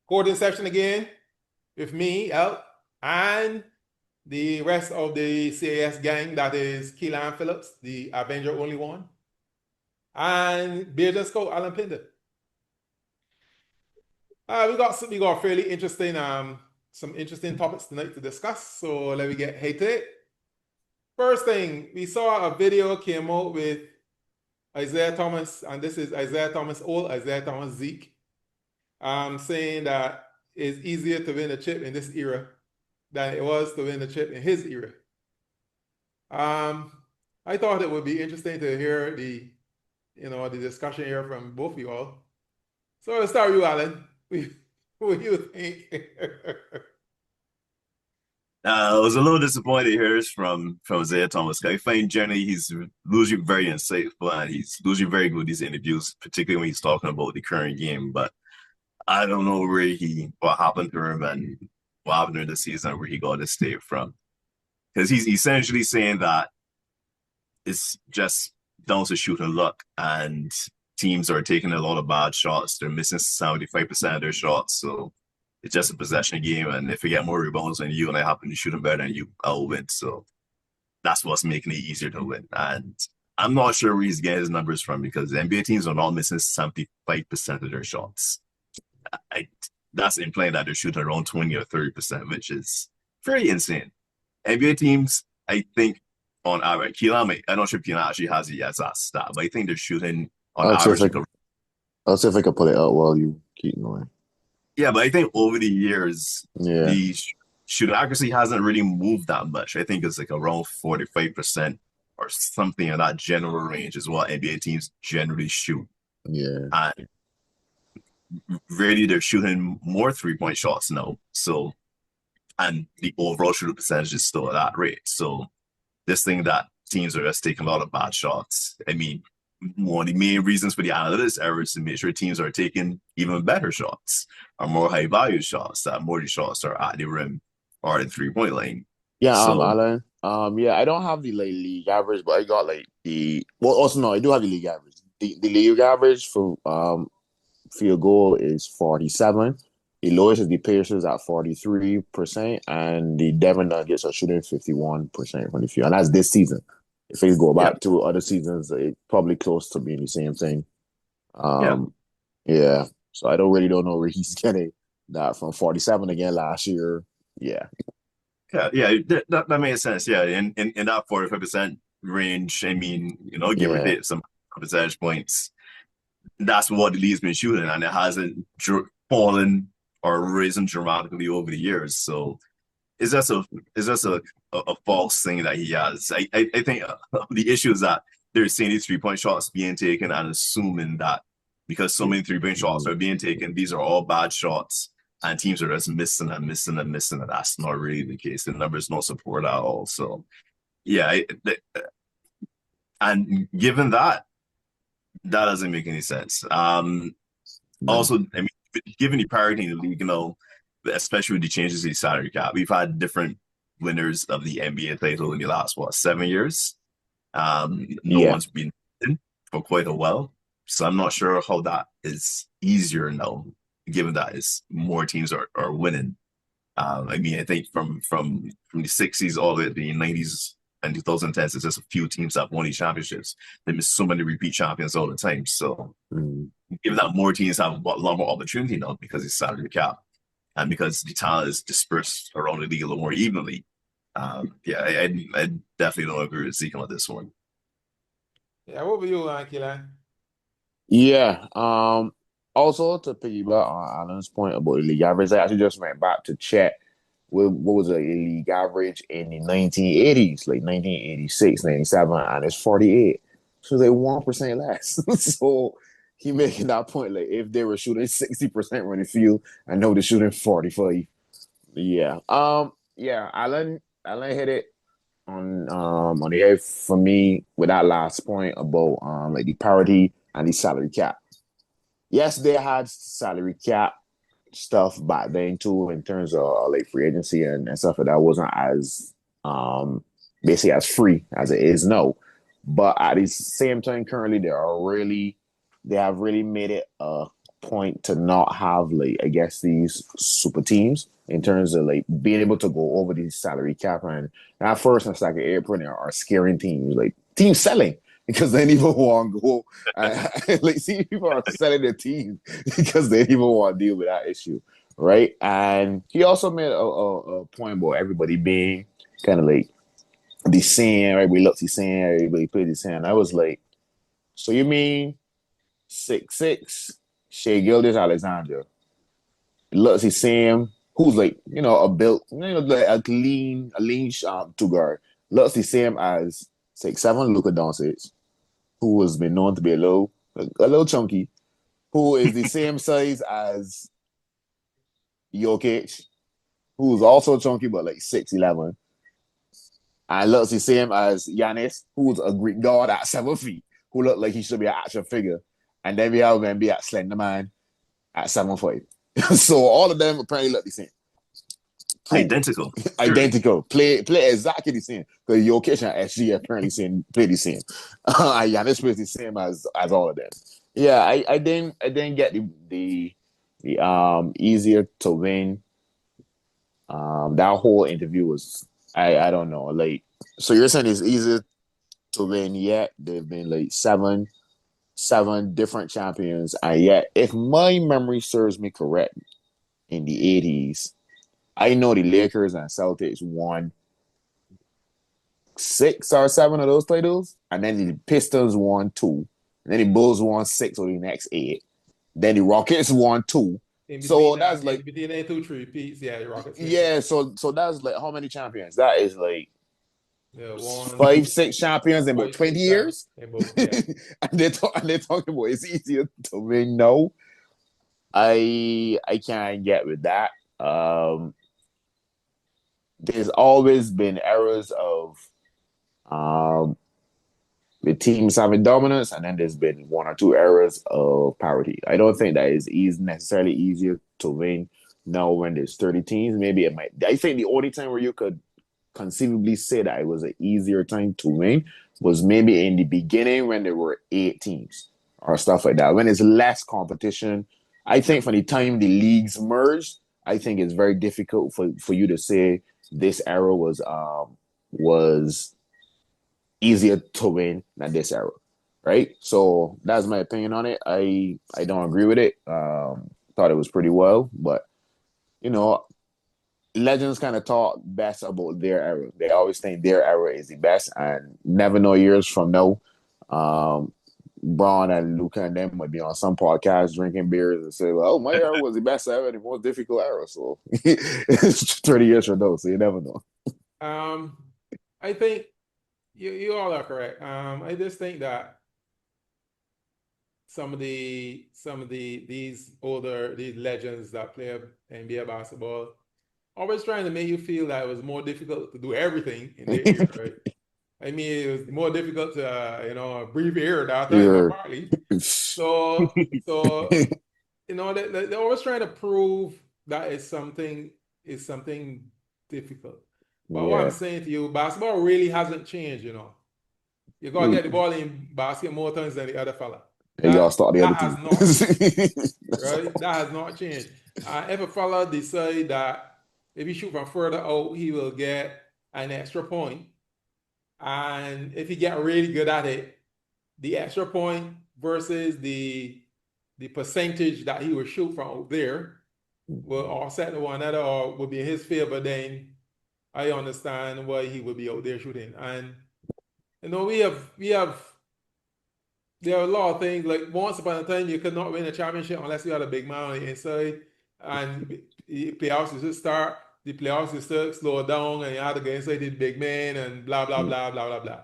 Recording session again with me, El, and the rest of the CAS gang. That is Kelan Phillips, the Avenger only one, and Beard and Scout Alan Pinder. We got fairly interesting some interesting topics tonight to discuss. So let me get to it. First thing, we saw a video came out with Isiah Thomas, and this is Isiah Thomas old, Isiah Thomas Zeke, saying that it's easier to win a chip in this era than it was to win the chip in his era. I thought it would be interesting to hear the discussion here from both of you all. So let's start with you, Alan. What do you think? I was a little disappointed here from Isiah Thomas. I find generally he's usually very insightful and he's usually very good in these interviews, particularly when he's talking about the current game. But I don't know what happened to him and what happened during the season where he got this tape from. Because he's essentially saying that it's just down to shooting luck and teams are taking a lot of bad shots. They're missing 75% of their shots. So it's just a possession game. And if you get more rebounds than you and I happen to shoot them better than you, I'll win. So that's what's making it easier to win. And I'm not sure where he's getting his numbers from because the NBA teams are not missing 75% of their shots. That's implying that they're shooting around 20 or 30%, which is very insane. NBA teams, I think, on average, Kelan, I'm not sure if Kelan actually has it as a stat, but I think they're shooting on average. I'll see if I can put it out while you keep going. Yeah, but I think over the years, Yeah, the shooting accuracy hasn't really moved that much. I think it's like around 45% or something in that general range is what NBA teams generally shoot. yeah. And really, they're shooting more three-point shots now. So, and the overall shooting percentage is still at that rate. So, this thing that teams are just taking a lot of bad shots. I mean, one of the main reasons for the analytics error is to make sure teams are taking even better shots or more high-value shots, that more of the shots are at the rim or the three-point line. Yeah, So, Alan. Yeah, I don't have the league average, but I got I do have the league average. The league average for field goal is 47. The lowest is the Pacers at 43%, and the Denver Nuggets are shooting 51% from the field. And that's this season. If we go back to other seasons, it's probably close to being the same thing. Yeah. So I don't know where he's getting that from. 47 again last year. Yeah. That makes sense. Yeah, in that 45% range, I mean, give or take some percentage points. That's what the league's been shooting, and it hasn't fallen or risen dramatically over the years. So it's just a false thing that he has. I think the issue is that they're seeing these 3-point shots being taken and assuming that because so many 3-point shots are being taken, these are all bad shots, and teams are just missing and missing and missing, and that's not really the case. The numbers don't support at all. So yeah, and given that doesn't make any sense. Also, I mean, given the parity in the league, especially with the changes in the salary cap, we've had different winners of the NBA title in the last 7 years. No one's been in for quite a while, so I'm not sure how that is easier now, given that more teams are winning. I mean, I think from the 60s all the way to the 90s and 2010s, it's just a few teams that won these championships. They miss so many repeat champions all the time. So, given that more teams have a lot more opportunity now because it's salary cap and because the talent is dispersed around the league a little more evenly, I definitely don't agree with Zeke on this one. Yeah, what were you, Kelan? Yeah. Also, to piggyback on Alan's point about the league average, I actually just went back to check what was a league average in the 1980s, like 1986, 97, and it's 48. So it's 1% less. So he making that point, like if they were shooting 60% from the field, I know they're shooting 45. Yeah. Alan hit it on the head for me with that last point about the parity and the salary cap. Yes, they had salary cap stuff back then too, in terms of free agency and stuff that wasn't as basically as free as it is now. But at the same time, currently they have really made it a point to not have like I guess these super teams in terms of like being able to go over these salary cap and that first and second April are scaring teams like teams selling because they didn't even want to go like see people are selling their teams because they didn't even want to deal with that issue, right? And he also made a point about everybody being kind of like the same, everybody looks the same, everybody plays the same. I was like, so you mean 6'6" Shea Gilgeous-Alexander looks the same. Who's like a built, like a lean two guard looks the same as 6'7" Luka Doncic, who has been known to be a little chunky, who is the same size as Jokic, who's also chunky but like 6'11", and looks the same as Giannis, who's a Greek god at 7 feet, who looked like he should be an action figure. And then we have Wemby at Slender Man at 7 foot. So all of them apparently look the same. Identical. Identical. Play exactly the same. Because Jokic and SG apparently play the same. Giannis plays the same as all of them. Yeah, I didn't get the easier to win. That whole interview was I don't know. Like, so you're saying it's easier to win yet? There've been like seven different champions, and yet, if my memory serves me correct, in the 80s, I know the Lakers and Celtics won 6 or 7 of those titles, and then the Pistons won 2, and then the Bulls won 6 of the next 8, then the Rockets won 2. So that's like between the 2-3 peats, yeah, the Rockets. Yeah, so that's like how many champions? That is like Yeah, 5-6 champions in about 20 years. Yeah. and they're talking about it's easier to win. No, I can't get with that. There's always been eras of the teams having dominance, and then there's been 1 or 2 eras of parity. I don't think that is necessarily easier to win now when there's 30 teams. Maybe it might. I think the only time where you could conceivably say that it was an easier time to win was maybe in the beginning when there were 8 teams or stuff like that. When it's less competition, I think from the time the leagues merged, I think it's very difficult for you to say this era was easier to win than this era, right? So that's my opinion on it. I don't agree with it. Thought it was pretty well, but legends kind of talk best about their era. They always think their era is the best, and never know years from now. Braun and Luca and them might be on some podcast drinking beers and say, "Well, my era was the best era, the most difficult era." So it's 30 years from now, so you never know. I think you all are correct. I just think that some of these legends that play NBA basketball always trying to make you feel that it was more difficult to do everything in their era, right? I mean, it was more difficult to breathe air that time, apparently. So they're always trying to prove that it's something difficult. But what I'm saying to you, basketball really hasn't changed, You gotta get the ball in basket more times than the other fella. You gotta start the other team. Not changed, right? That has not changed. If a fella decide that if he shoot from further out, he will get an extra point. And if he get really good at it, the extra point versus the percentage that he will shoot from out there will offset the one another or will be in his favor. Then I understand why he would be out there shooting. And there are a lot of things, like once upon a time you could not win a championship unless you had a big man on the inside, and the playoffs used to start, the playoffs used to slow down, and you had to go inside the big man and blah blah blah blah blah blah.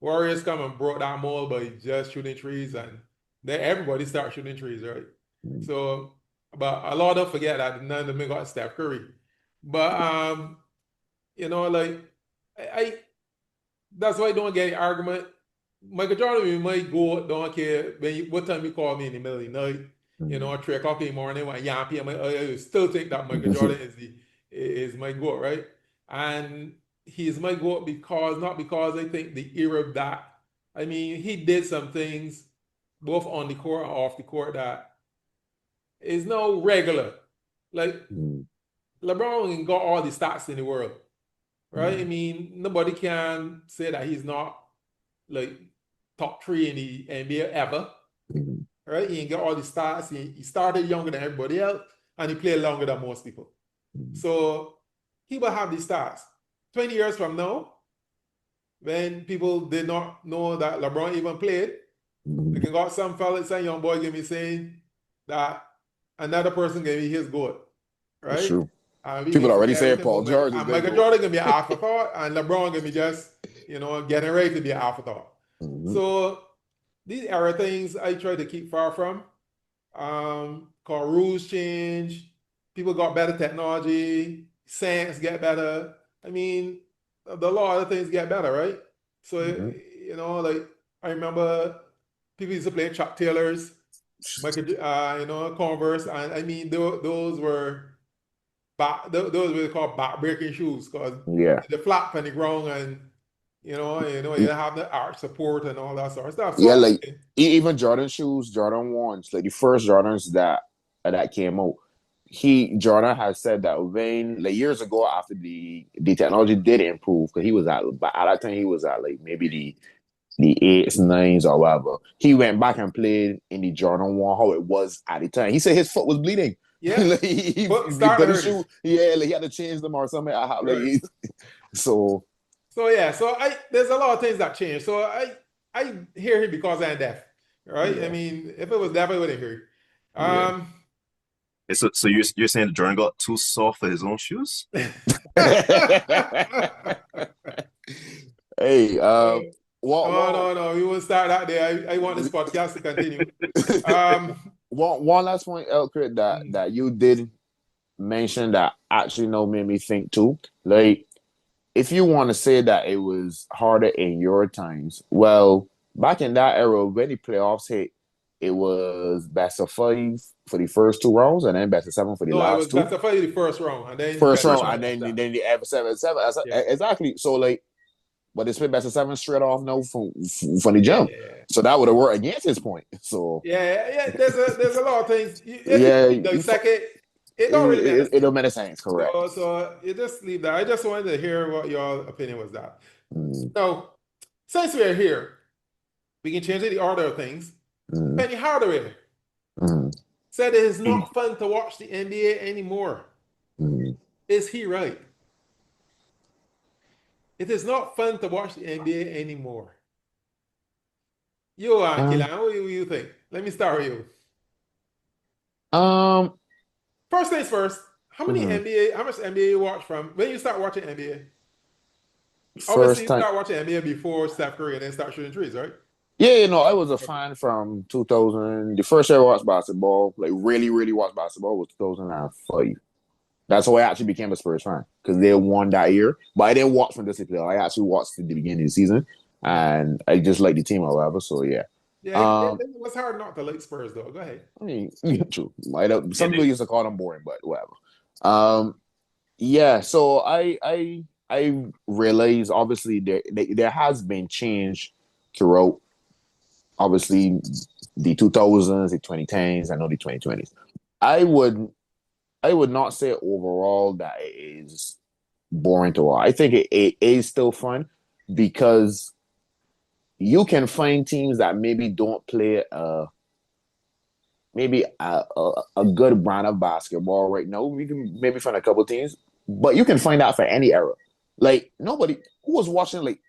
Warriors come and broke that mold by just shooting trees, and then everybody start shooting trees, right? So, but a lot of them forget that none of them got Steph Curry. But like I that's why I don't get the argument. Michael Jordan might go, don't care what time you call me in the middle of the night, 3 o'clock in the morning when yappy, I still think that Michael Jordan is my GOAT, right? And he is my GOAT not because I think the era that, I mean, he did some things both on the court and off the court that is no regular. Like Mm, LeBron got all the stats in the world, right? I mm, mean, nobody can say that he's not like top three in the NBA ever, mm, right? He got all the stats. He started younger than everybody else, and he played longer than most people. mm, So he will have the stats. 20 years from now, when people did not know that LeBron even played, they mm. can got some fellas, some young boy, give me saying that another person gave me his goal, It's right? true. And we can People already forget saying everything Paul about Michael. George is And going to Michael go. Jordan gonna be an afterthought, and LeBron gonna be just, getting ready to be an afterthought. Mhm, So these era things I try to keep far from. Called rules change, people got better technology, science get better. I mean, the law of things get better, right? So mhm. like I remember people used to play Chuck Taylors, Converse, and I mean those were those were called back breaking shoes because Yeah. the flap on the ground and you have the arch support and all that sort of stuff. Yeah, So like even Jordan shoes, Jordan ones, like the first Jordans that came out. Jordan has said that when like years ago after the technology did improve, because he was at that time he was at like maybe the eights, nines, or whatever. He went back and played in the Jordan one how it was at the time. He said his foot was bleeding. yeah, Like foot started but his hurting. shoe, yeah, like he had to change them or something. Right. So So yeah, so there's a lot of things that change. So I hear him because I'm deaf, right? I yeah, mean, if it was deaf, I wouldn't hear him. yeah. So you're saying that Jordan got too soft for his own shoes? Hey, No, no, no. We won't start that there. I want this podcast to continue. Um, one last point, Elkrit, mm, that you did mention that actually made me think too. Like, if you want to say that it was harder in your times, well, back in that era, when the playoffs hit, it was best of five for the first two rounds, and then best of seven for the no, it was last two. best of five the first round, and then First best of round, seven and after then that. the ever seven. Yeah, Exactly. So like, but they split best of seven straight off now from the yeah, jump. yeah. So that would have worked against his point. So Yeah, yeah. There's a lot of things. If you yeah, really dissect it, it don't really make it sense. don't make sense. Correct. So you just leave that. I just wanted to hear what your opinion was that. Mm, So since we're here, we can change the order of things. mm, Penny Hardaway mm, said it is not fun to watch the NBA anymore. mm. Is he right? It is not fun to watch the NBA anymore. You, Um, Kelan, what do you think? Let me start with you. um, First things first, mhm. how much NBA you watch from when you start watching NBA? Obviously, First you time. start watching NBA before Steph Curry and then start shooting trees, right? Yeah, I was a Okay. fan from 2000. The first year I watched basketball, like really, really watched basketball, was 2005. That's how I actually became a Spurs fan because they won that year. But I didn't watch from this play. I actually watched at the beginning of the season, and I just like the team or whatever. So yeah. Yeah, Um, it was hard not to like Spurs though. Go ahead. I mean, yeah, true. I don't, Yeah, some people used to call them boring, but whatever. Um, yeah. So I realize obviously there has been change throughout. Obviously, the 2000s, the 2010s, I know the 2020s. I would I would not say overall that it is boring to watch. I think it is still fun because you can find teams that maybe don't play maybe a good brand of basketball right now. We can maybe find a couple teams, but you can find that for any era. Like nobody who was watching like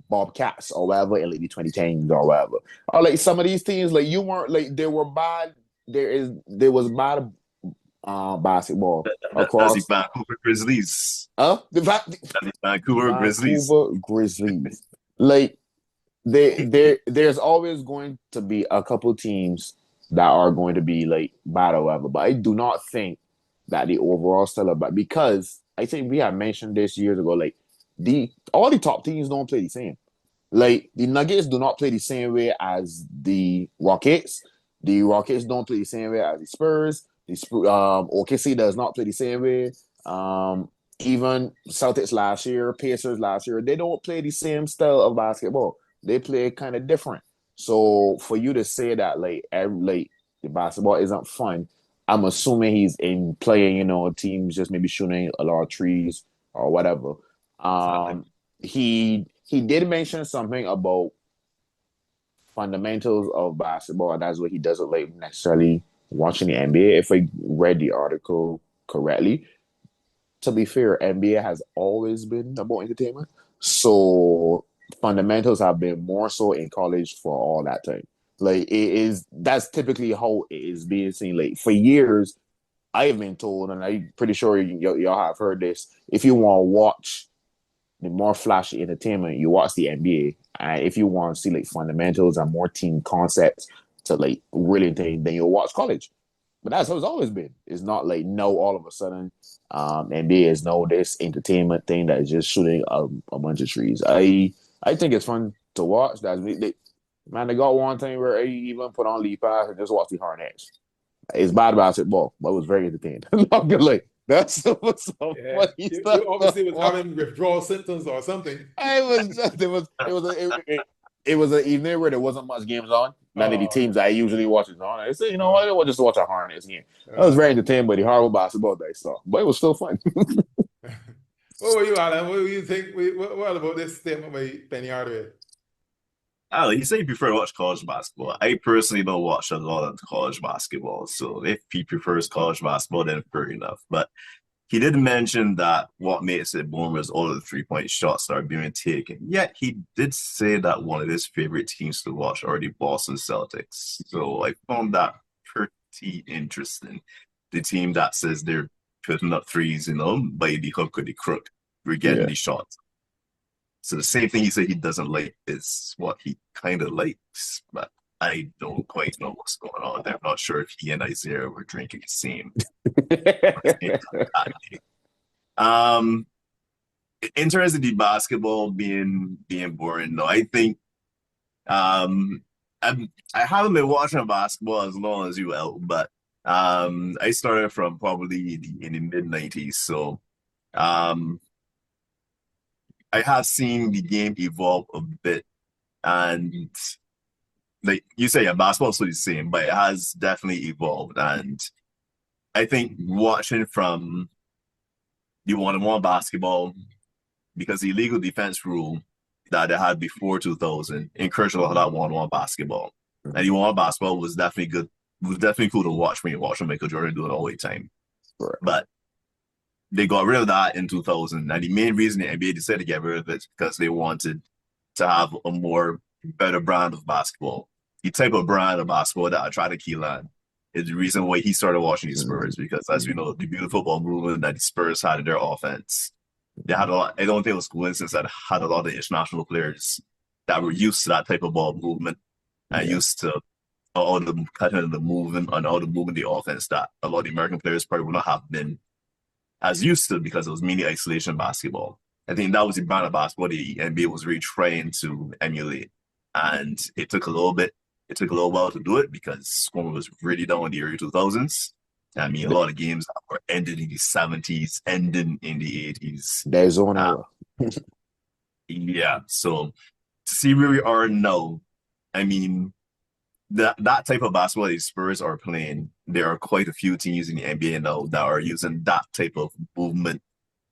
Bobcats or whatever in like the 2010s or whatever. Or like some of these teams, like you weren't like they were bad. There was bad basketball that's the across Vancouver Grizzlies. the That's the Vancouver Grizzlies. Vancouver Grizzlies. Like there's always going to be a couple teams that are going to be like bad or whatever. But I do not think that the overall still about because I think we had mentioned this years ago. Like the all the top teams don't play the same. Like the Nuggets do not play the same way as the Rockets. The Rockets don't play the same way as the Spurs. OKC does not play the same way. Even Celtics last year, Pacers last year, they don't play the same style of basketball. They play kind of different. So for you to say that like the basketball isn't fun, I'm assuming he's in playing, teams just maybe shooting a lot of trees or whatever. Exactly. He did mention something about fundamentals of basketball, and that's what he doesn't like necessarily watching the NBA. If I read the article correctly, to be fair, NBA has always been about entertainment. So fundamentals have been more so in college for all that time. Like that's typically how it is being seen. Like for years, I've been told, and I'm pretty sure y'all have heard this. If you want to watch the more flashy entertainment, you watch the NBA. And if you want to see like fundamentals and more team concepts to like really think, then you'll watch college. But that's how it's always been. It's not like no, all of a sudden, NBA is no this entertainment thing that is just shooting a bunch of trees. I think it's fun to watch. Man, they got one thing where I even put on League Pass and just watch the Hornets. It's bad basketball, but it was very entertaining. Not good. Like that's some Yeah, funny stuff. you obviously was having withdrawal symptoms or something. It was an evening where there wasn't much games on. None of the Oh, teams I usually watch is on. I said, you know uh, what, we'll just watch a Hornets game. I was very entertained by the horrible basketball that I saw, but it was still fun. what were you, Alan? What do you think? What about this statement by Penny Hardaway? Oh, you say you prefer to watch college basketball. I personally don't watch a lot of college basketball. So if he prefers college basketball, then fair enough. But he did mention that what makes it boom is all of the 3-point shots that are being taken. Yet he did say that one of his favorite teams to watch are the Boston Celtics. So I found that pretty interesting. The team that says they're putting up threes, by the hook or the crook. We're getting Yeah. these shots. So the same thing he said he doesn't like is what he kind of likes, but I don't quite know what's going on there. I'm not sure if he and Isiah were drinking the same. um, in terms of the basketball being boring, though, I think I haven't been watching basketball as long as you will, but I started from probably in the mid-90s, so um I have seen the game evolve a bit, and like you say, yeah, basketball is still the same, but it has definitely evolved. And I think watching from the one-on-one basketball, because the illegal defense rule that they had before 2000 encouraged a lot of that one-on-one basketball. And the one-on-one basketball was definitely good. It was definitely cool to watch when you watch Michael Jordan do it all the time. Right. But they got rid of that in 2000. And the main reason the NBA decided to get rid of it is because they wanted to have a more better brand of basketball. The type of brand of basketball that attracted Kelan is the reason why he started watching the Spurs, because as we know, the beautiful football movement that the Spurs had in their offense, they had a lot. I don't think it was coincidence that had a lot of international players that were used to that type of ball movement and used to all the cutting of the movement and all the movement the offense that a lot of the American players probably would not have been as used to because it was mainly isolation basketball. I think that was the brand of basketball the NBA was really trying to emulate. And it took a little bit, it took a little while to do it because scoring was really down in the early 2000s. I mean, a lot of games were ended in the 70s, ending in the 80s. There's zone era. Yeah. So to see where we are now, I mean, that type of basketball the Spurs are playing, there are quite a few teams in the NBA now that are using that type of movement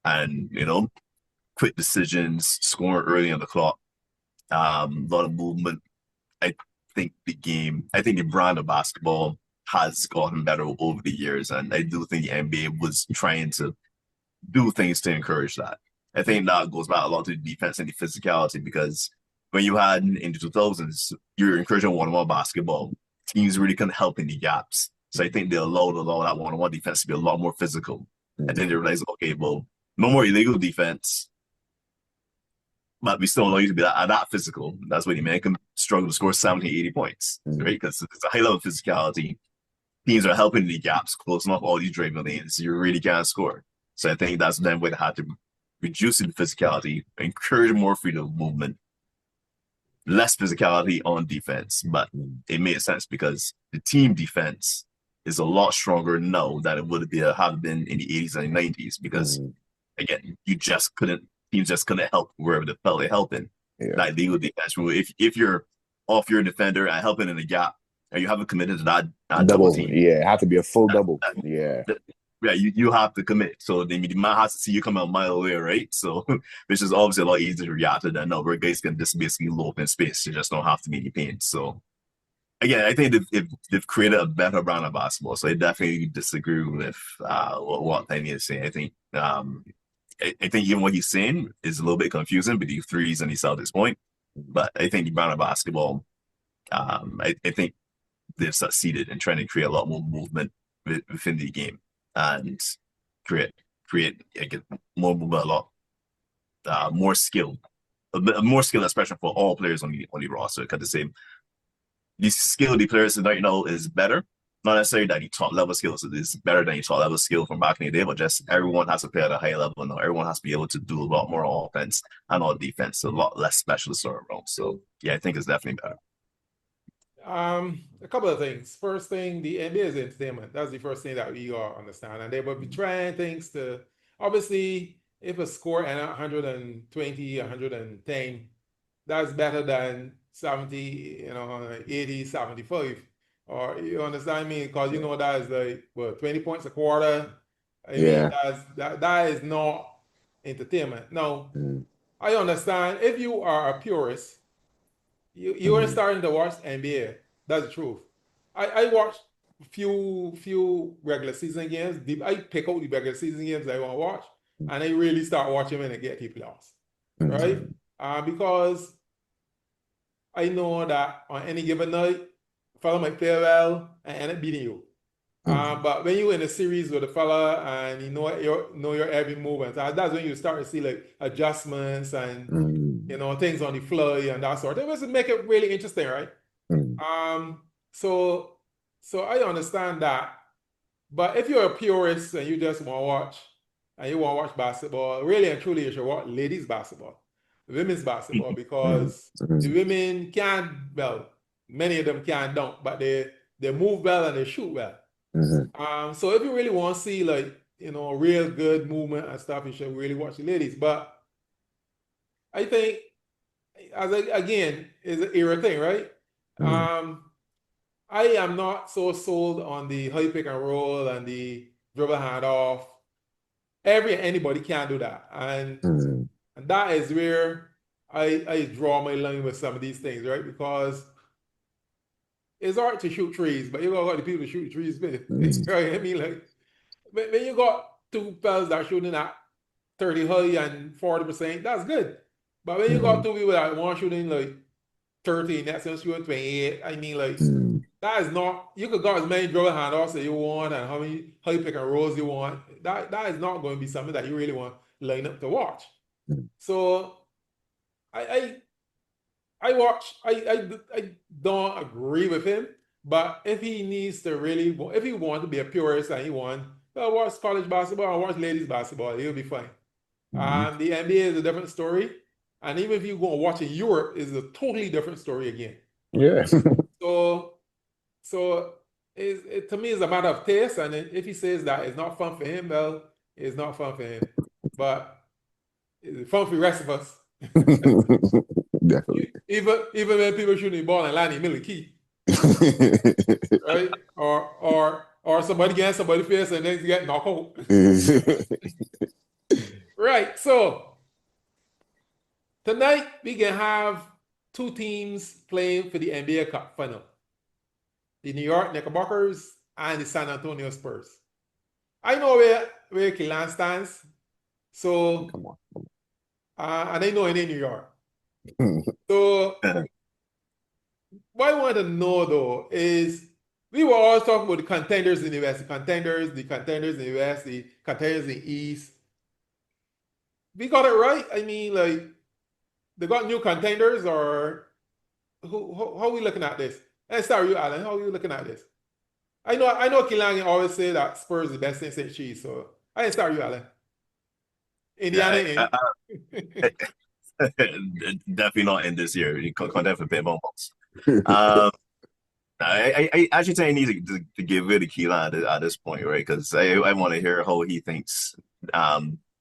and, quick decisions, scoring early on the clock, a lot of movement. I think the brand of basketball has gotten better over the years, and I do think the NBA was trying to do things to encourage that. I think that goes back a lot to the defense and the physicality because when you had in the 2000s, you were encouraging one-on-one basketball. Teams really couldn't help in the gaps. So I think they allowed that one-on-one defense to be a lot more physical. And then they realized, okay, well, no more illegal defense, but we still allow you to be that physical. That's when you make them struggle to score 70, 80 points, right? Because it's a high level of physicality. Teams are helping the gaps, closing off all these driving lanes. You really can't score. So I think that's then where they had to reduce the physicality, encourage more freedom of movement, less physicality on defense. But it made sense because the team defense is a lot stronger now than it would have been in the 80s and 90s because, again, teams just couldn't help wherever the felt they helping. Yeah. Like legal defense rule. If you're off your defender and helping in the gap you haven't committed to that double Double. team, Yeah, it had to be a full double. Yeah. yeah, you have to commit. So they might have to see you come a mile away, right? So which is obviously a lot easier to react to than no, where guys can just basically lope in space. You just don't have to make any pain. So again, I think they've created a better brand of basketball. So I definitely disagree with what Penny is saying. I think I think even what he's saying is a little bit confusing, but the threes and the Celtics point. But I think the brand of basketball, I think they've succeeded in trying to create a lot more movement within the game and create again, more movement, a lot more skill, a bit more skill, especially for all players on the roster. Because the skill of the players right now is better. Not necessarily that the top level skills is better than the top level skill from back in the day, but just everyone has to play at a high level now. Everyone has to be able to do a lot more offense and all defense, a lot less specialists around. So yeah, I think it's definitely better. A couple of things. First thing, the NBA is entertainment. That's the first thing that we all understand. And they will be trying things to, obviously, if a score and 120, 110, that's better than 70, 80, 75. Or you understand me? Because you know that is like, what, 20 points a quarter. I mean, Yeah. that is not entertainment. Now, Mm. I understand if you are a purist, you are starting to watch NBA. That's the truth. I watch few regular season games. I pick out the regular season games I want to watch, and I really start watching when I get to playoffs, right? Because I know that on any given night, a fella might play well and end up beating you. But when you're in a series with a fella and you know your every move, and that's when you start to see like adjustments and things on the fly and that sort. It was make it really interesting, right? So I understand that. But if you're a purist and you just want to watch and you want to watch basketball, really and truly you should watch ladies basketball, women's basketball, because the women can, well, many of them can dunk, but they move well and they shoot well. So if you really want to see like, real good movement and stuff, you should really watch the ladies. But I think again, is an era thing, right? I am not so sold on the high pick and roll and the dribble hand off. Anybody can do that, and that is where I draw my line with some of these things, right? Because it's hard to shoot trees, but you got the people to shoot trees with. Right? I mean, like when you got two fellas that are shooting at 30 high and 40%, that's good. But when you got two people that one shooting like 30, next one shooting 28, I mean, like that is not. You could go as many dribble handoffs as you want and how you pick and rolls you want. That is not going to be something that you really want to line up to watch. So I watch. I don't agree with him, but if he needs to really, if he wants to be a purist and he wants, well, watch college basketball and watch ladies basketball, he'll be fine. The NBA is a different story, and even if you go and watch in Europe, is a totally different story again. Yeah. So to me, it's a matter of taste, and if he says that it's not fun for him, well, it's not fun for him. But it's fun for the rest of us. Definitely. Even when people shooting the ball and landing middle key, right? Or somebody getting somebody face and then you get knocked out. Right. So tonight we can have two teams playing for the NBA Cup final: the New York Knickerbockers and the San Antonio Spurs. I know where Kelan stands, so Come on. and I know it in New York. So what I want to know though is we were always talking about the contenders in the West, the contenders in the West, the contenders in the East. We got it right. I mean, like they got new contenders, or how are we looking at this? Let's start with you, Alan. How are you looking at this? I know Kelan always say that Spurs is the best thing since cheese, so I didn't start with you, Alan. Indiana Definitely not in this year. You can't definitely pay bumps. I actually think I need to give it to Kelan at this point, right? Because I want to hear how he thinks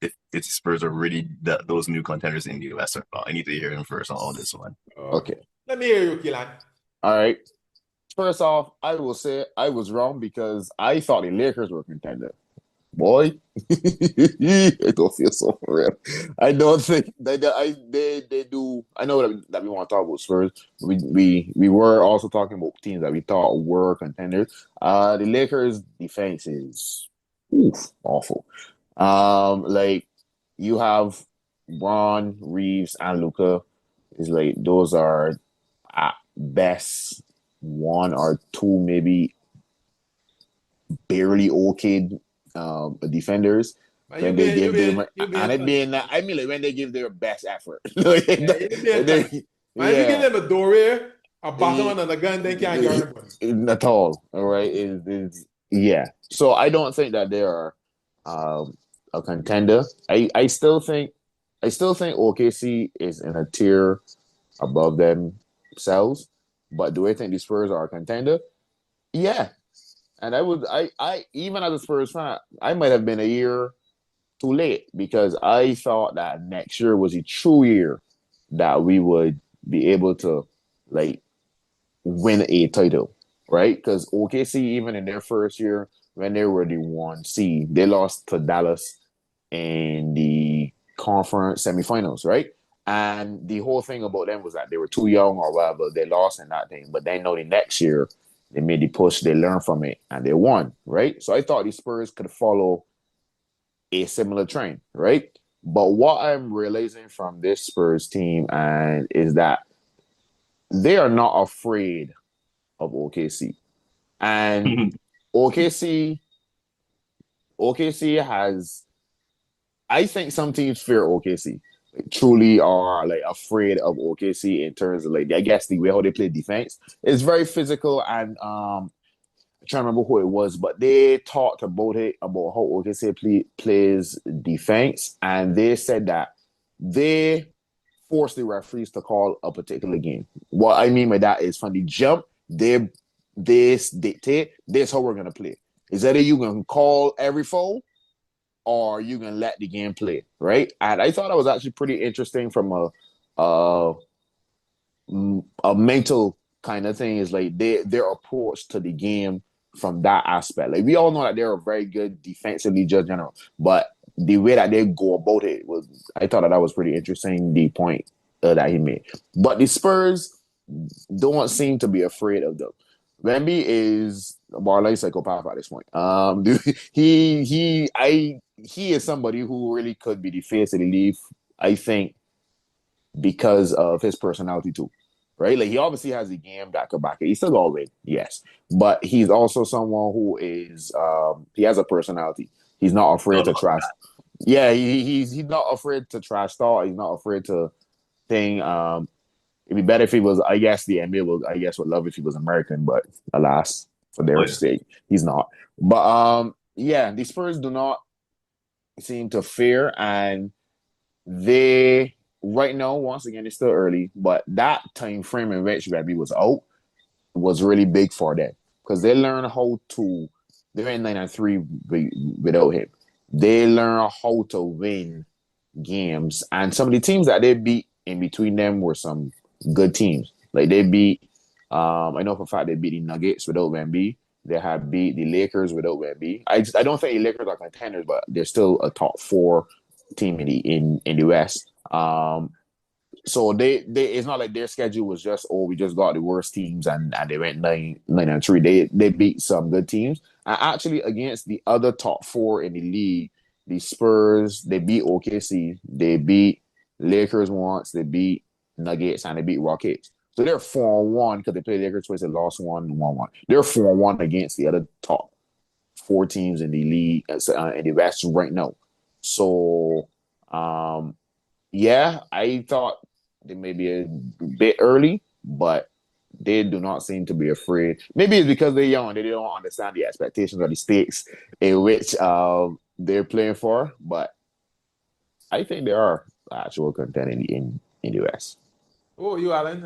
if Spurs are really those new contenders in the US or not. I need to hear him first on all this one. Okay. Let me hear you, Kelan. All right. First off, I will say I was wrong because I thought the Lakers were contender. Boy, I don't feel so for real. I don't think they do. I know that we want to talk about Spurs. We were also talking about teams that we thought were contenders. The Lakers defense is awful. Like you have Ron Reeves and Luca. Is like those are at best one or two, maybe barely okay defenders Man, when they give them you and being it funny. being I mean like when they give their best effort. Like, Yeah, you being funny. Man, if you give yeah, them a doorway, a bottom and a gun, they can't guard him. at all. All right, yeah. So I don't think that they are a contender. I still think OKC is in a tier above themselves. But do I think the Spurs are a contender? Yeah, and I even as a Spurs fan, I might have been a year too late because I thought that next year was a true year that we would be able to like win a title, right? Because OKC, even in their first year, when they were the 1 seed, they lost to Dallas in the conference semifinals, right? And the whole thing about them was that they were too young or whatever. They lost in that thing. But then know the next year they made the push, they learned from it, and they won, right? So I thought the Spurs could follow a similar trend, right? But what I'm realizing from this Spurs team and is that they are not afraid of OKC. And OKC OKC has I think some teams fear OKC. Like, truly are like afraid of OKC in terms of like I guess the way how they play defense. It's very physical and I'm trying to remember who it was, but they talked about it about how OKC plays defense, and they said that they force the referees to call a particular game. What I mean by that is from the jump, they dictate this how we're gonna play. Is either you gonna call every foul or you gonna let the game play, right? And I thought that was actually pretty interesting from a a mental kind of thing. Is like their approach to the game from that aspect. Like we all know that they're a very good defensively judge general, but the way that they go about it was I thought that was pretty interesting. The point that he made, but the Spurs don't seem to be afraid of them. Wemby is a borderline psychopath at this point. He is somebody who really could be the face of the league. I think because of his personality too, right? Like he obviously has a game that could back it. He's still gonna win, yes, but he's also someone who is he has a personality. He's not afraid to trash. Yeah, he's not afraid to trash talk. He's not afraid to thing. It'd be better if he was. I guess the NBA will. I guess would love if he was American, but alas, for Oh, their yeah. sake, he's not. But yeah, the Spurs do not seem to fear, and they right now once again it's still early, but that time frame in which Webby was out was really big for them because they learn how to. They went 9-3 without him. They learn how to win games, and some of the teams that they beat in between them were some good teams. Like they beat, I know for a fact they beat the Nuggets without Wemby. They have beat the Lakers without Wemby. I don't think the Lakers are contenders, but they're still a top four team in the West. So they it's not like their schedule was just we just got the worst teams and they went 9-3. They beat some good teams. And actually against the other top four in the league, the Spurs, they beat OKC, they beat Lakers once, they beat Nuggets, and they beat Rockets. So they're 4-1 because they played Lakers twice and lost 1-1. They're 4-1 against the other top four teams in the league in the West right now. So yeah, I thought they may be a bit early, but they do not seem to be afraid. Maybe it's because they're young; they don't understand the expectations or the stakes in which they're playing for. But I think they are actual content in the US. Oh, you Alan.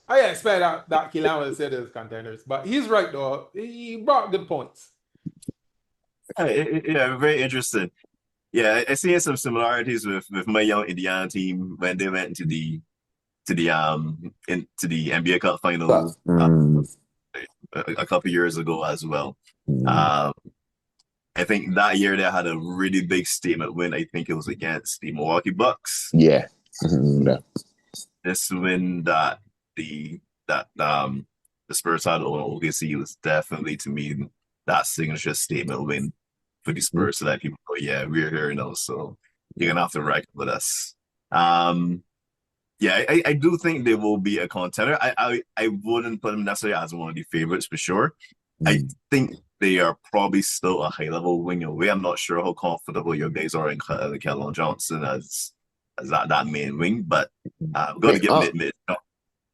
I expect that Kelan will say there's contenders, but he's right though. He brought good points. Yeah, very interesting. Yeah, I see some similarities with my young Indiana team when they went into the to the into the NBA Cup But, final a couple years ago as well. mm, Um, I think that year they had a really big statement win. I think it was against the Milwaukee Bucks. yeah. Yeah. This win the that the Spurs had over OKC was definitely to me that signature statement win for the Mhm. Spurs so that people go, yeah, we're here now, so you're gonna have to reckon with us. Um, yeah, I do think they will be a contender. I wouldn't put them necessarily as one of the favorites for sure. I Mm. think they are probably still a high level wing away. I'm not sure how comfortable your guys are in Kelan Johnson as that main wing, but I'm going to give mid.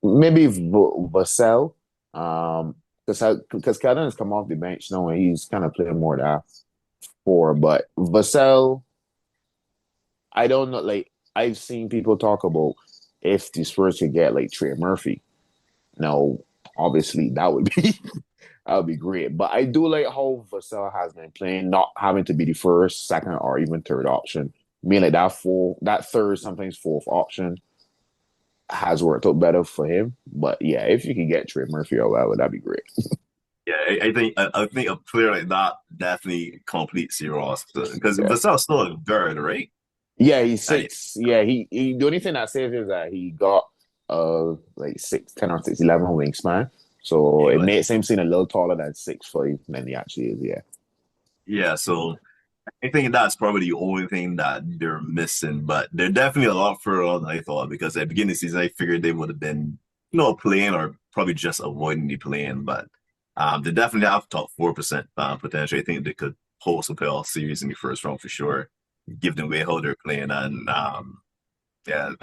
Maybe Vassell, because Keldon has come off the bench now and he's kind of playing more that four. But Vassell, I don't know. Like I've seen people talk about if the Spurs could get like Trey Murphy. Now, obviously, that would be that would be great. But I do like how Vassell has been playing, not having to be the first, second, or even third option. I mean, like that third, sometimes fourth option has worked out better for him. But yeah, if you can get Trey Murphy or whatever, that'd be great. Yeah, I think a player like that definitely completes your roster because Yeah. Vassell's still a guard, right? Yeah, he's And 6. Yeah, he the only thing that saves is that he got like 6'10" or 6'11" wingspan. So he it was makes him seem a little taller than 6'5" than he actually is, yeah. yeah, so I think that's probably the only thing that they're missing, but they're definitely a lot further on than I thought because at the beginning of the season, I figured they would have been, playing or probably just avoiding the playing, but they definitely have top 4% potential. I think they could host a playoff series in the first round for sure, given the way how they're playing. And yeah,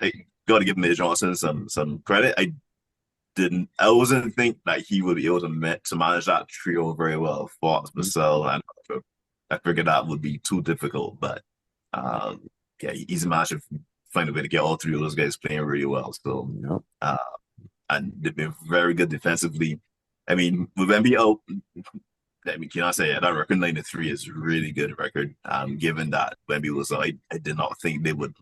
I got to give Mitch Johnson some credit. I wasn't think that he would be able to manage that trio very well. Fox, Vassell, and I figured that would be too difficult, but yeah, he's managed to find a way to get all three of those guys playing really well. So, Yep. uh, and they've been very good defensively. I mean, with NBL, I mean, can I say that record 93 is a really good record? Given that Wemby was, I did not think they would.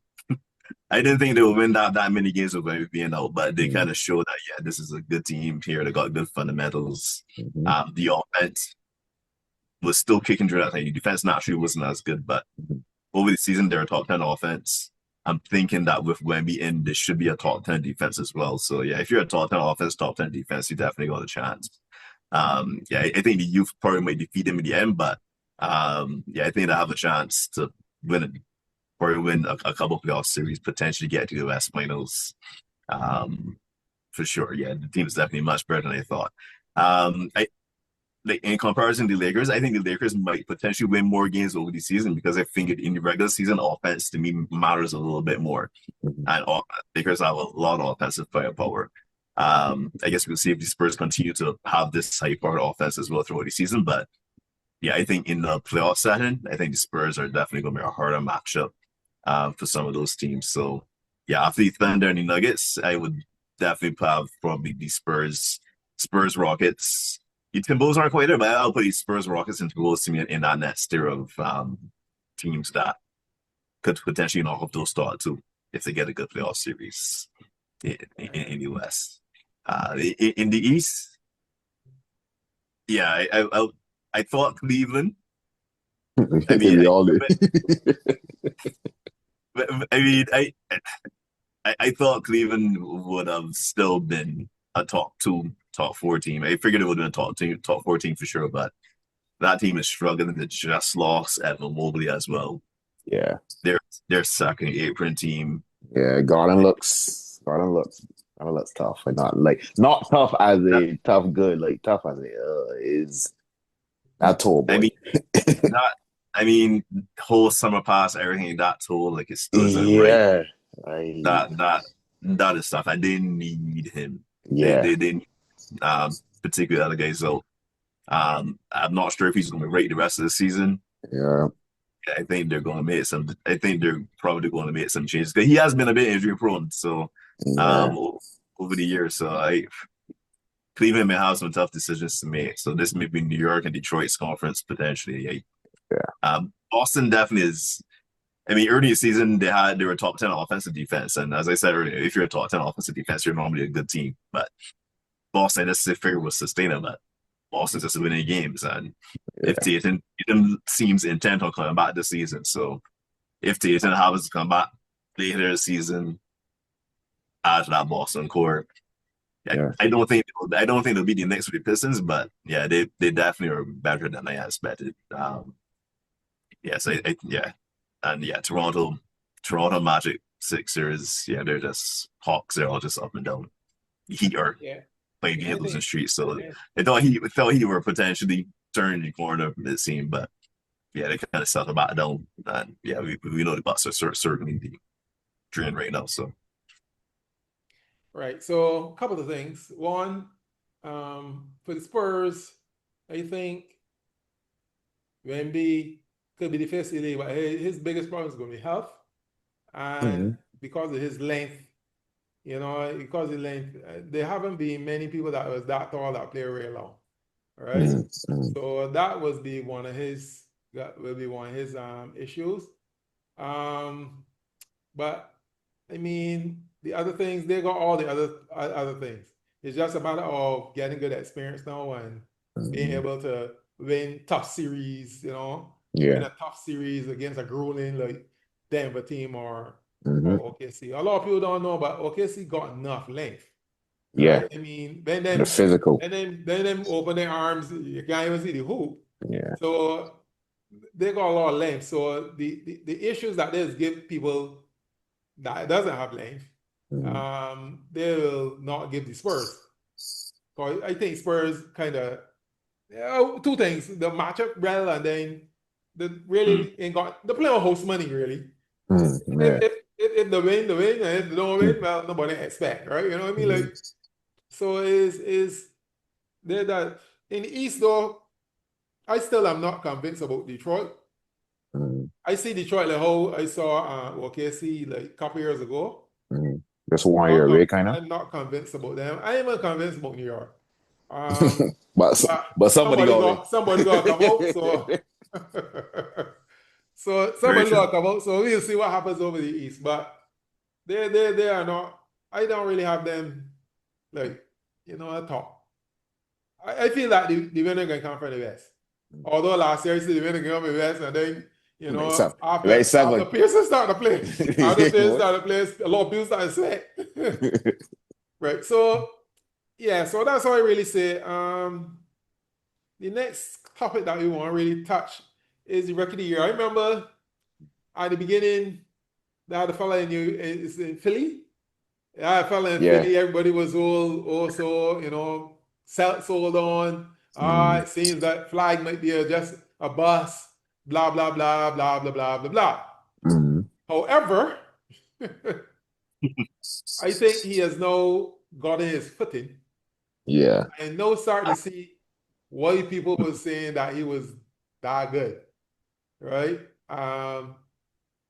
I didn't think they would win that many games with Wemby being out, but they kind of showed that yeah, this is a good team here. They got good fundamentals. Mm-hmm. The offense was still kicking through that thing. The defense naturally wasn't as good, but over the season they're a top 10 offense. I'm thinking that with Wemby in, this should be a top 10 defense as well. So yeah, if you're a top 10 offense, top 10 defense, you definitely got a chance. Yeah, I think the youth probably might defeat them in the end, but yeah, I think they have a chance to win it, or win a couple playoff series, potentially get to the West Finals. For sure. Yeah, the team is definitely much better than I thought. I like in comparison to the Lakers, I think the Lakers might potentially win more games over the season because I think in the regular season, offense to me matters a little bit more, and Lakers have a lot of offensive firepower. I guess we'll see if the Spurs continue to have this high-powered offense as well throughout the season. But yeah, I think in the playoff setting, I think the Spurs are definitely going to be a harder matchup for some of those teams. So yeah, after the Thunder and the Nuggets, I would definitely have probably the Spurs Rockets. The Timberwolves aren't quite there, but I'll put the Spurs Rockets and Timberwolves to me in that net tier of teams that could potentially knock off those start too if they get a good playoff series in the West. In the East, yeah, I thought Cleveland. I mean, We all do. I mean, I thought Cleveland would have still been a top two, top four team. I figured it would have been a top 14 for sure, but that team is struggling. They just lost Evan Mobley as well. Yeah. Their second apron team. Yeah, Garden looks tough. Like not tough as That, a tough good, like tough as a is that tall I boy. mean, that I mean, whole summer pass, everything that told like it still isn't right. Yeah. I That is stuff. And they need him. yeah. They need, particularly other guys. So I'm not sure if he's going to be great the rest of the season. Yeah. I think they're going to make some. I think they're probably going to make some changes because he has been a bit injury prone. So, Yeah. over the years, so Cleveland may have some tough decisions to make. So this may be New York and Detroit's conference potentially. Yeah. Boston definitely is. I mean, early in the season they were top 10 offensive defense, and as I said earlier, if you're a top 10 offensive defense, you're normally a good team. But Boston, this figure was sustainable. Boston's just winning games, and if Tatum seems intent on coming back this season, so if Tatum happens to come back later this season, add to that Boston core. I don't think they'll be the next with the Pistons, but yeah, they definitely are better than I expected. And yeah, Toronto Magic, Sixers, yeah, they're just Hawks. They're all just up and down. Heat are playing game losing streak, so I thought he were potentially turning the corner mid-season, but yeah, they kind of settled back down, and yeah, we know the Bucks are certainly the trend right now. So right. So a couple of things. One, for the Spurs, I think Wemby could be the first elite, but his biggest problem is going to be health, and because of his length, because of his length, there haven't been many people that was that tall that play very long, right? So that will be one of his issues. But I mean, the other things, they got all the other things. It's just a matter of getting good experience now and being able to win tough series, win a tough series against a grueling like Denver team or OKC. A lot of people don't know, but OKC got enough length. Right? I mean, then the physical. Then them open their arms, you can't even see the hoop. Yeah. So they got a lot of length. So the issues that they give people that doesn't have length, they will not give the Spurs. So I think Spurs kind of two things: the matchup well, and then the really ain't got the play on host money really. If they win, and if they don't win, well, nobody expect, right? You know what I mean? Like, so is there that in the East though? I still am not convinced about Detroit. I see Detroit like how I saw OKC like a couple years ago. Just 1 year away, kind of. I'm not convinced about them. I am not convinced about New York. But somebody got come out. So somebody got to come out. So we'll see what happens over the East. But they are not. I don't really have them like at top. I feel like the winner can come from the West. Although last year I see the winner come from the West, and then after Pearson started to play, a lot of people started to sweat. Right. So yeah, so that's all I really say. The next topic that we want to really touch is the Rookie of the Year. I remember at the beginning, they had a fella in Philly. Yeah, a fella in Philly. Everybody was all so sold on. It seems that flag might be just a bust. Blah blah blah blah blah blah blah blah. However, I think he has now gotten his footing. Yeah. And now starting to see why people were saying that he was that good. Right?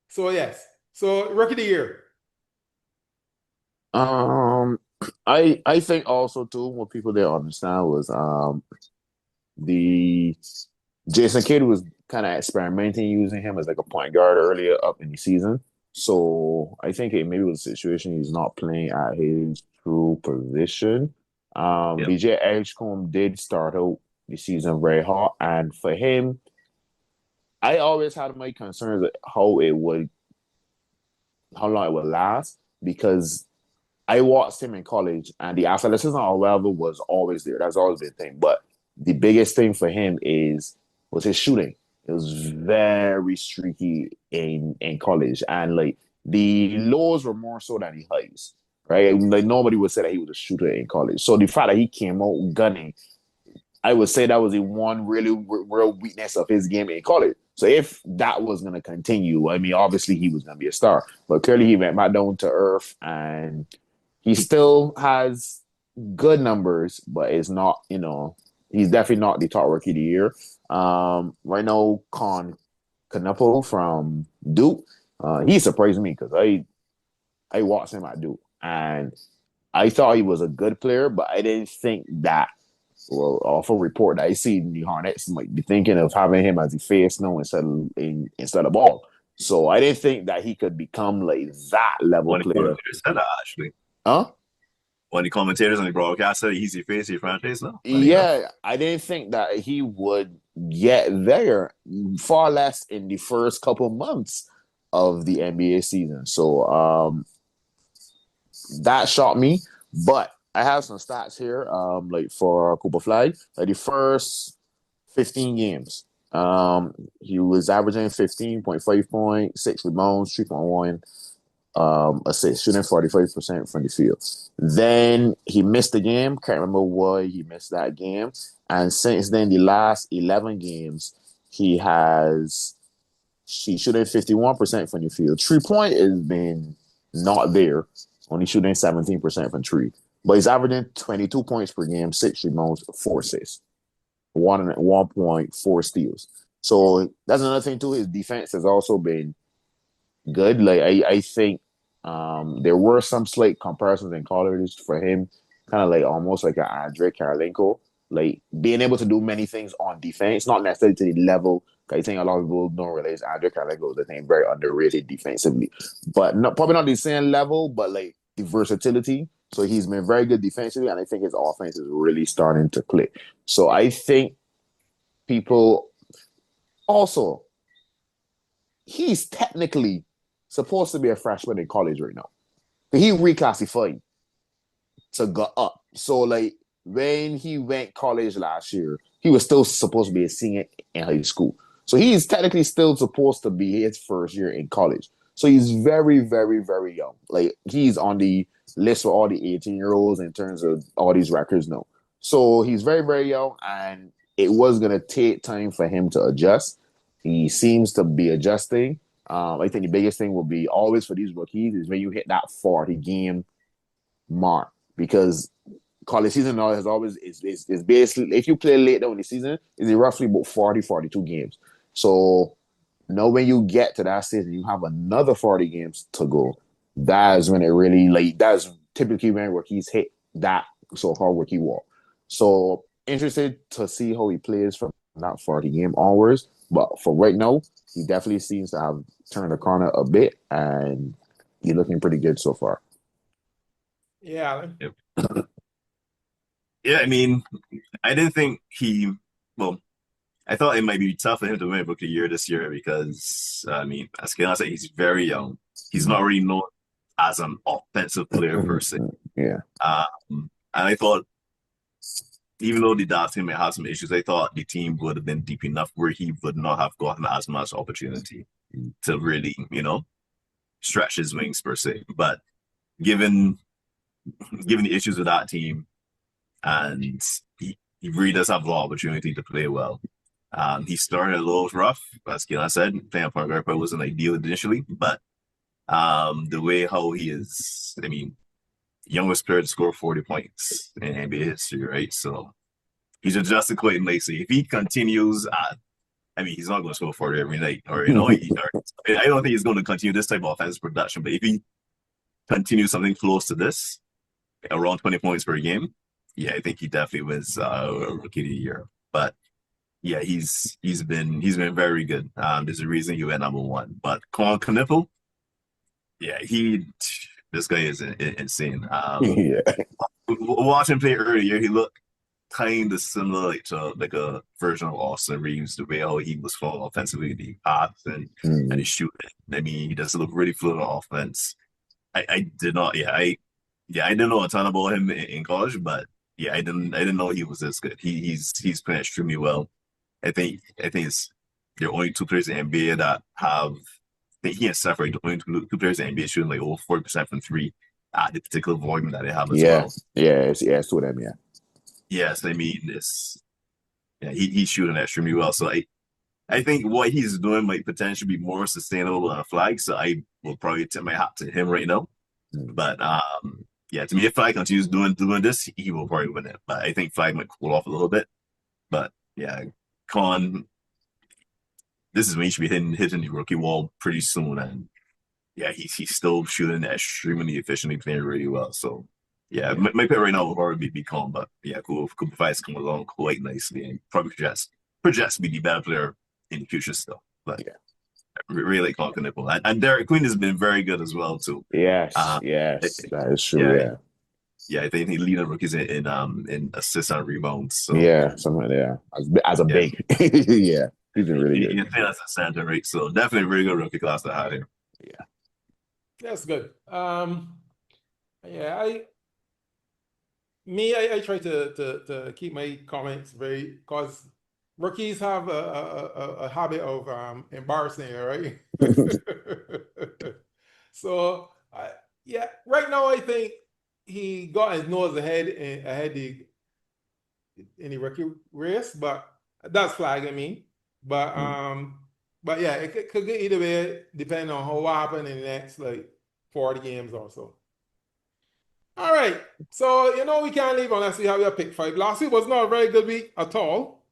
So yes. So Rookie of the Year. I think also too what people didn't understand was the Jason Kidd was kind of experimenting using him as like a point guard earlier up in the season. So I think it maybe was a situation he's not playing at his true position. BJ Edgecombe did start out the season very hot, and for him, I always had my concerns how long it would last, because I watched him in college and the athleticism level was always there. That's always been a thing. But the biggest thing for him was his shooting. It was very streaky in college, and like the lows were more so than the highs, right? Like nobody would say that he was a shooter in college. So the fact that he came out gunning, I would say that was the one really real weakness of his game in college. So if that was going to continue, I mean, obviously he was going to be a star, but clearly he went back down to earth, and he still has good numbers, but it's not, he's definitely not the top Rookie of the Year. Right now, Knuckle from Duke, he surprised me because I watched him at Duke, and I thought he was a good player, but I didn't think that. Well, off a report that I see, the Hornets might be thinking of having him as the face now instead of ball. So I didn't think that he could become like that level One of the player. commentators said that actually. Huh? One of the commentators on the broadcast said he's your face, your franchise now. Funny enough. Yeah, I didn't think that he would get there, far less in the first couple months of the NBA season. So that shocked me. But I have some stats here, like for Cooper Flag. Like the first 15 games, he was averaging 15.5 points, 6 rebounds, 3.1 assists, shooting 45% from the field. Then he missed the game. Can't remember why he missed that game. And since then, the last 11 games, he's shooting 51% from the field. 3-point has been not there, only shooting 17% from three. But he's averaging 22 points per game, 6 rebounds, 4 assists, 1.4 steals. So that's another thing too. His defense has also been good. Like I think there were some slight comparisons in college for him, kind of like almost like an Andre Karolinko, like being able to do many things on defense, not necessarily to the level. I think a lot of people don't realize Andre Karolinko is, I think, very underrated defensively, but probably not the same level, but like the versatility. So he's been very good defensively, and I think his offense is really starting to click. So I think people also, he's technically supposed to be a freshman in college right now. He reclassified to go up. So like when he went college last year, he was still supposed to be a senior in high school. So he's technically still supposed to be his first year in college. So he's very, very, very young. Like he's on the list for all the 18-year-olds in terms of all these records now. So he's very, very young, and it was gonna take time for him to adjust. He seems to be adjusting. I think the biggest thing will be always for these rookies is when you hit that 40 game mark, because college season now has always is basically, if you play late down in the season, is roughly about 42 games. So now when you get to that season, you have another 40 games to go. That's when it really, like, that's typically when rookies hit that so-called rookie wall. So interested to see how he plays from that 40 game onwards. But for right now, he definitely seems to have turned the corner a bit, and he's looking pretty good so far. Yeah, Alan. Yep. Yeah, I mean, I didn't think well, I thought it might be tough for him to win Rookie of the Year this year because, I mean, as Kelan said, he's very young. He's not really known as an offensive player per se. Yeah. And I thought, even though the Dallas team may have some issues, I thought the team would have been deep enough where he would not have gotten as much opportunity to really, stretch his wings per se. But given the issues with that team, and he really does have a lot of opportunity to play well. He started a little rough, as Kelan said. Playing point guard probably wasn't ideal initially, but the way how he is, I mean, youngest player to score 40 points in NBA history, right? So he's adjusted quite nicely. If he continues I mean, he's not going to score 40 every night, or I don't think he's going to continue this type of offensive production. But if he continues something close to this, around 20 points per game, yeah, I think he definitely wins Rookie of the Year. But yeah, he's been very good. There's a reason he went #1. But Colin Knipple, yeah, this guy is insane. Yeah. Watching him play earlier, he looked kind of similar to a version of Austin Reeves, the way how he was falling offensively, the pass and his shooting. I mean, he does look really fluid on offense. I did not, I didn't know a ton about him in college, but yeah, I didn't know he was this good. He's playing extremely well. I think there are only 2 players in the NBA that have. I think he and Steph are the only 2 players in the NBA shooting like over 40% from 3 at the particular volume that they have as well. Yeah, it's 2 of them. Yeah. Yes, I mean he's shooting extremely well. So I think what he's doing might potentially be more sustainable on a flag. So I will probably tip my hat to him right now. But yeah, to me, if Flag continues doing this, he will probably win it. But I think Flag might cool off a little bit. But yeah, this is when he should be hitting the rookie wall pretty soon. And yeah, he's still shooting extremely efficiently, playing really well. So yeah, my pick right now will probably be Con, but yeah, Cooper Flight's come along quite nicely and probably projects to be the better player in the future still. But yeah. Really conquer nipple. And Derek Queen has been very good as well too. Yes, It- yes, that is true. yeah, Yeah, yeah. I think he leading rookies in assists and rebounds. So yeah, something like that. As a yeah, big, yeah, he's been really good. you think that's a center rate. So definitely a really good rookie class to have here. Yeah. That's good. Yeah, I try to keep my comments very, because rookies have a habit of embarrassing you, right? So yeah, right now I think he got his nose ahead in the rookie race, but that's flagging me. But yeah, it could get either way depending on what happened in the next like 40 games or so. All right. So, we can't leave unless we have your pick five. Last week was not a very good week at all.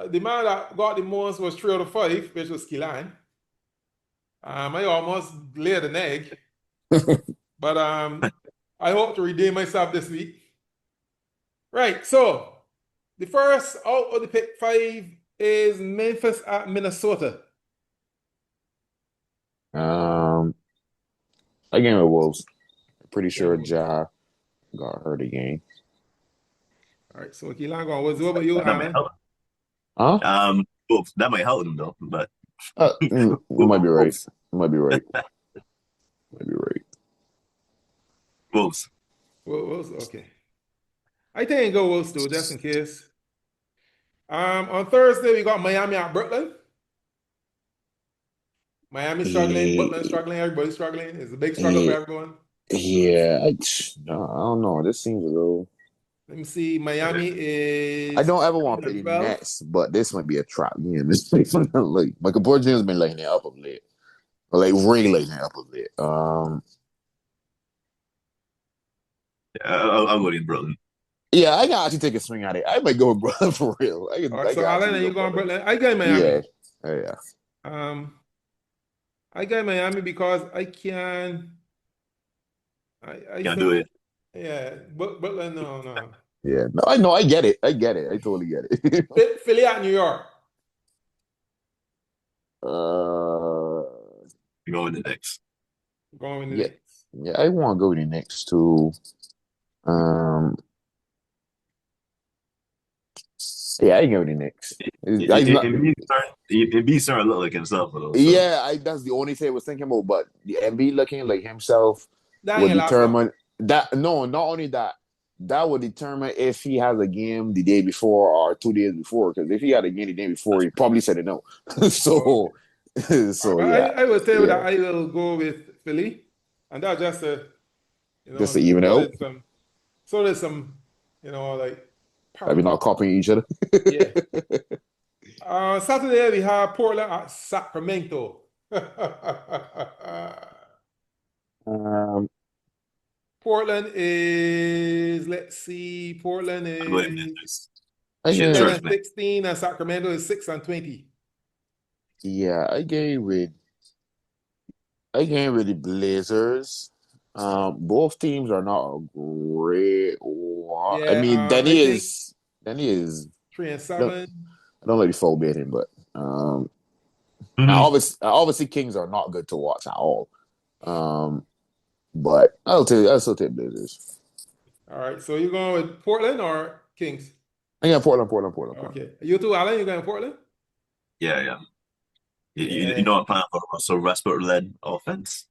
The man that got the most was 3 out of 5, which was Kelan. I almost laid an egg, but I hope to redeem myself this week. Right. So, the first out of the pick five is Memphis at Minnesota. Again with Wolves. Pretty Yeah, sure Wolves. Ja got hurt again. All right. So, Kelan going. What about you, That might Alan? help. Huh? Well, that might help him though. But You might be right. You might be right. Might be right. Wolves. Wolves. Okay. I think go Wolves too, just in case. On Thursday, we got Miami at Brooklyn. Miami struggling, Brooklyn struggling, everybody struggling. It's a big struggle for Yeah, everyone. yeah. No, I don't know. This seems a little. Let me see. Miami I is don't ever want to 7 pick and the 12. Nets, but this might be a trap game. Like Michael Porter Jr. has been laying it up a bit, or like really laying it up a bit. I'll go in Brooklyn. Yeah, I can actually take a swing at it. I might go with Brooklyn for real. All right, I so can Alan, actually are go you going Brooklyn. Brooklyn? I got Yeah, Miami. yeah. I got Miami because I can. I Can't do think, it. yeah, Brooklyn, no. Yeah, no, I know. I get it. I get it. I totally get it. Philly at New York. uh, Go in the Knicks. Going with the yeah, Knicks. yeah. I want to go to the next two. Um, yeah, I can go to the next. I'm not. It be starting to look like himself for those. So. Yeah, that's the only thing I was thinking about. But the MB looking like himself That will ain't last long. determine that. No, not only that. That will determine if he has a game the day before or 2 days before. Because if he had a game the day before, he probably said it no. So, so But yeah, I will tell you yeah. that I will go with Philly, and that's just Just to even out. so there's some, like That we not copying each other. yeah. Saturday we have Portland at Sacramento. Um, Portland is, let's see, Portland I'll go in is Shit 10 trust and me. 16, and Sacramento is 6 and 20. yeah, I gave with the Blazers. Both teams are not a great one. I mean, Yeah, I think Danny is 3 and I don't 7. like the full betting, but and obviously Kings are not good to watch at all. But I'll still take Blazers. All right, so you're going with Portland or Kings? I got Portland. Okay. You too, Alan, you're going Portland? Yeah. You Yeah. know what plan for Russell Westbrook led offense?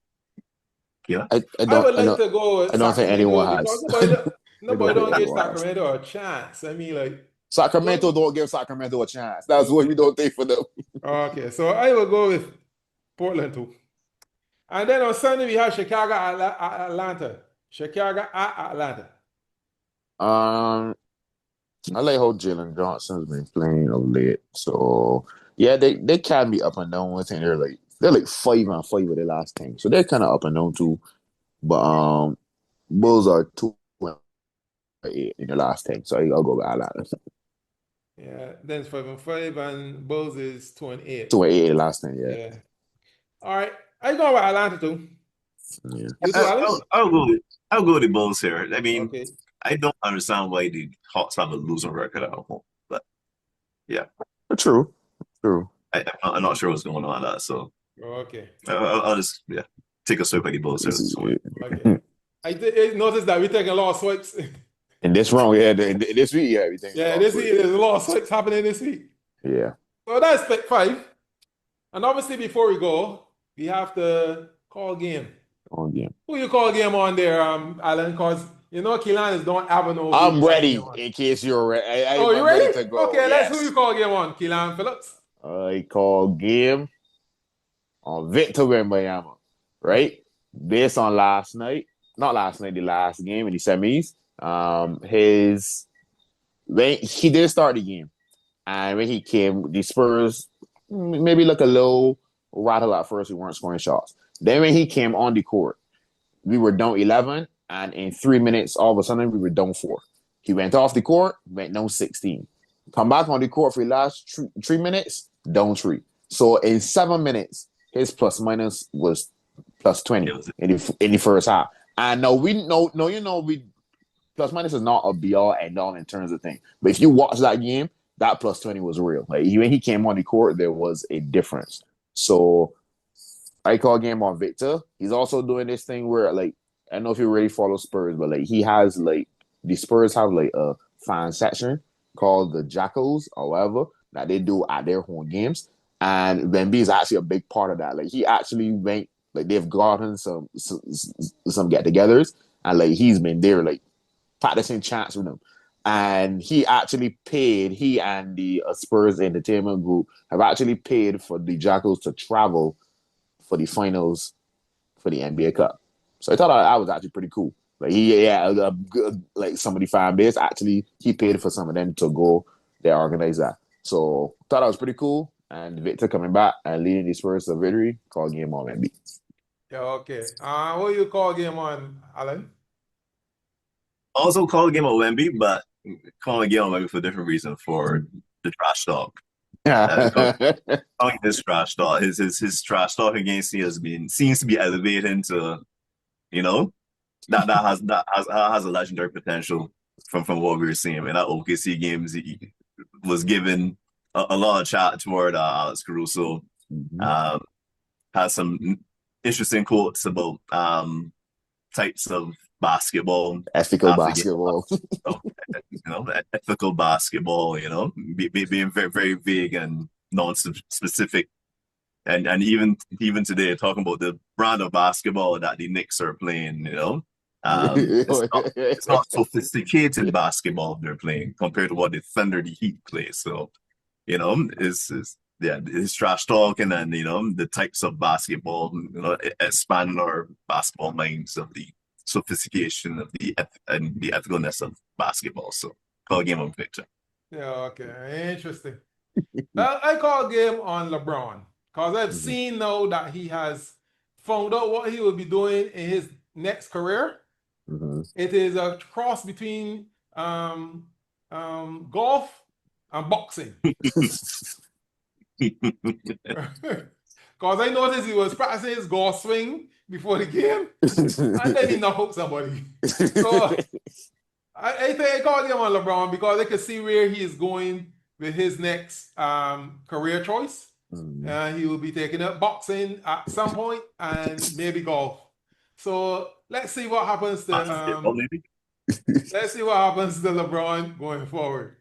Yeah. I would like to go with I don't think anyone Sacramento has. because I nobody don't think don't give anyone has. Sacramento a chance. I mean, like, Sacramento don't give Sacramento a chance. That's what we don't think for them. okay, so I will go with Portland too. And then on Sunday we have Chicago at Atlanta. Chicago at Atlanta. I like how Jalen Johnson's been playing of late. So yeah, they can be up and down. I think they're like 5-5 with their last thing. So they're kind of up and down too. But Bulls are 2-8 in the last thing. So I'll go with Atlanta. Yeah, then it's 5 and 5, and Bulls is 2 and 8. 2-8 in the last thing, yeah. Yeah. All right. I go with Atlanta too. Yeah. You too, Alan? I'll go with the Bulls here. I mean, Okay. I don't understand why the Hawks have a losing record at home, but yeah. True. I'm not sure what's going on with that. So Okay. I'll just take a swip at the both sides. Okay. I noticed that we're taking a lot of swipes. In this round, this week, everything. Yeah, this week there's a lot of swipes happening this week. Yeah. So that's pick 5. And obviously, before we go, we have to call game. On game. Who you call game on there, Alan? Because you know Kelan is don't have no. I'm ready in case you're ready. Oh, you ready? To go. Okay, yes. let's who you call game on. Kelan Phillips. I call game on Victor Wembanyama, right? Based on last night, not last night, the last game in the semis. When he did start the game, and when he came, the Spurs maybe look a little rattled at first. We weren't scoring shots. Then when he came on the court, we were down 11, and in 3 minutes, all of a sudden we were down 4. He went off the court, went down 16. Come back on the court for the last 3 minutes, down 3. So in 7 minutes, his plus minus was plus 20 in the first half. And now we plus minus is not a be all and all in terms of thing. But if you watch that game, that plus 20 was real. Like when he came on the court, there was a difference. So I call game on Victor. He's also doing this thing where, like, I don't know if you really follow Spurs, but like he has like the Spurs have like a fan section called the Jackals or whatever that they do at their home games. And Wemby is actually a big part of that. Like he actually went, like they've gotten some get-togethers, and like he's been there like practicing chants with them. And he actually paid, he and the Spurs Entertainment Group have actually paid for the Jackals to travel for the finals for the NBA Cup. So I thought that was actually pretty cool. Like like some of the fan base actually, he paid for some of them to go there, organize that. So thought that was pretty cool. And Victor coming back and leading the Spurs to victory, call game on Wemby. Yeah, okay. What you call game on, Alan? Also call the game on Wemby, but calling a game on Wemby for a different reason, for the trash talk. Calling his trash talk, his trash talk against me seems to be elevating to, that has a legendary potential from what we were seeing. In that OKC games, he was given a lot of chat toward Alex Caruso. Has some interesting quotes about types of basketball, ethical basketball, ethical basketball. Being very, very vague and non-specific, and even today talking about the brand of basketball that the Knicks are playing. It's not sophisticated basketball they're playing compared to what the Thunder, the Heat play. So, his trash talking and the types of basketball, expanding our basketball minds of the sophistication of and the ethicalness of basketball. So call a game on Victor. Yeah, okay, interesting. Well, I call a game on LeBron because I've seen now that he has found out what he will be doing in his next career. It is a cross between golf and boxing. Because I noticed he was practicing his golf swing before the game, and then he knocked out somebody. So I think I call him on LeBron because I can see where he is going with his next career choice. He will be taking up boxing at some point and maybe golf. So let's see what happens to let's see what happens to LeBron going forward.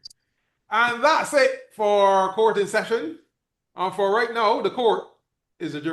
And that's it for court in session. For right now, the court is adjourned.